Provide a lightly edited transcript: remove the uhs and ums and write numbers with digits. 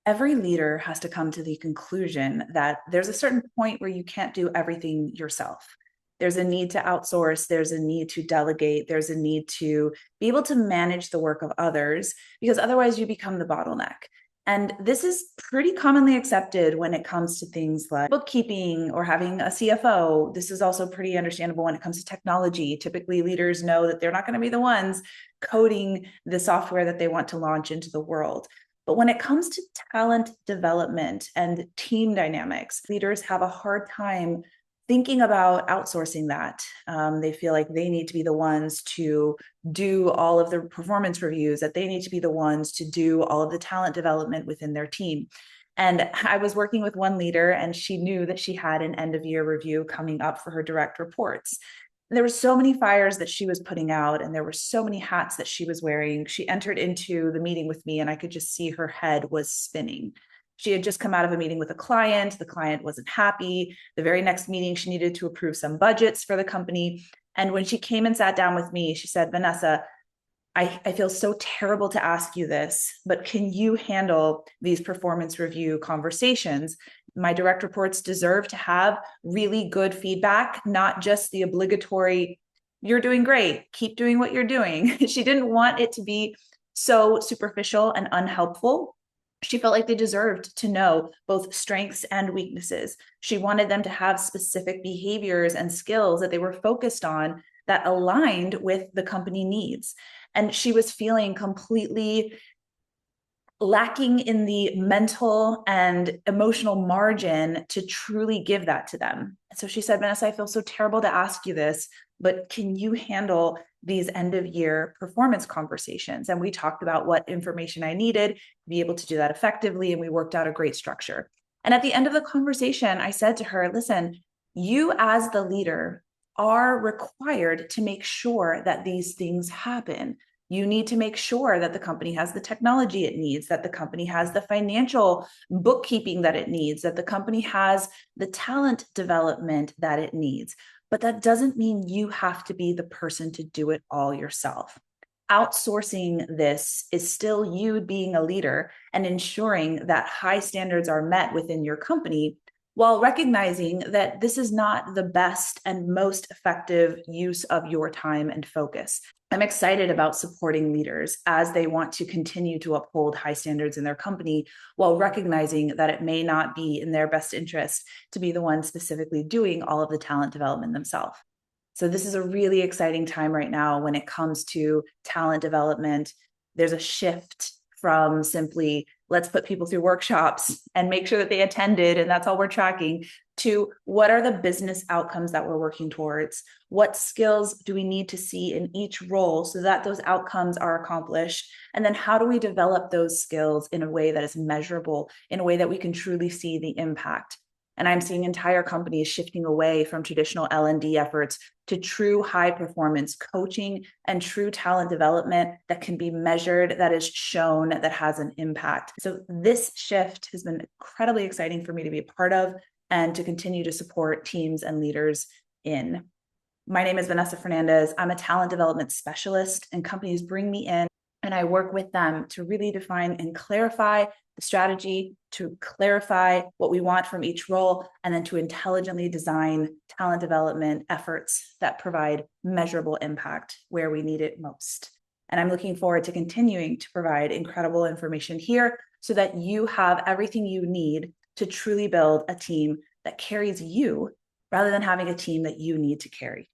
Every leader has to come to the conclusion that there's a certain point where you can't do everything yourself. There's a need to outsource, there's a need to delegate, there's a need to be able to manage the work of others because otherwise you become the bottleneck. And this is pretty commonly accepted when it comes to things like bookkeeping or having a CFO. This is also pretty understandable when it comes to technology. Typically, leaders know that they're not going to be the ones coding the software that they want to launch into the world. But when it comes to talent development and team dynamics, leaders have a hard time thinking about outsourcing that. They feel like they need to be the ones to do all of the performance reviews, that they need to be the ones to do all of the talent development within their team. And I was working with one leader, and she knew that she had an end of year review coming up for her direct reports. There were so many fires that she was putting out, and there were so many hats that she was wearing. She entered into the meeting with me, and I could just see her head was spinning. She had just come out of a meeting with a client. The client wasn't happy. The very next meeting, she needed to approve some budgets for the company. And when she came and sat down with me, she said, Vanessa, I feel so terrible to ask you this, but can you handle these performance review conversations? My direct reports deserve to have really good feedback, not just the obligatory, you're doing great, keep doing what you're doing. She didn't want it to be so superficial and unhelpful. She felt like they deserved to know both strengths and weaknesses. She wanted them to have specific behaviors and skills that they were focused on that aligned with the company needs. And she was feeling completely lacking in the mental and emotional margin to truly give that to them. So she said, Vanessa, I feel so terrible to ask you this, but can you handle these end of year performance conversations? And we talked about what information I needed to be able to do that effectively. And we worked out a great structure. And at the end of the conversation, I said to her, listen, you as the leader are required to make sure that these things happen. You need to make sure that the company has the technology it needs, that the company has the financial bookkeeping that it needs, that the company has the talent development that it needs. But that doesn't mean you have to be the person to do it all yourself. Outsourcing this is still you being a leader and ensuring that high standards are met within your company, while recognizing that this is not the best and most effective use of your time and focus. I'm excited about supporting leaders as they want to continue to uphold high standards in their company while recognizing that it may not be in their best interest to be the one specifically doing all of the talent development themselves. So this is a really exciting time right now when it comes to talent development. There's a shift from simply let's put people through workshops and make sure that they attended and that's all we're tracking, to what are the business outcomes that we're working towards? What skills do we need to see in each role so that those outcomes are accomplished? And then how do we develop those skills in a way that is measurable, in a way that we can truly see the impact? And I'm seeing entire companies shifting away from traditional L&D efforts to true high performance coaching and true talent development that can be measured, that is shown, that has an impact. So this shift has been incredibly exciting for me to be a part of and to continue to support teams and leaders in. My name is Vanessa Fernandez. I'm a talent development specialist, and companies bring me in and I work with them to really define and clarify the strategy, to clarify what we want from each role, and then to intelligently design talent development efforts that provide measurable impact where we need it most. And I'm looking forward to continuing to provide incredible information here so that you have everything you need to truly build a team that carries you rather than having a team that you need to carry.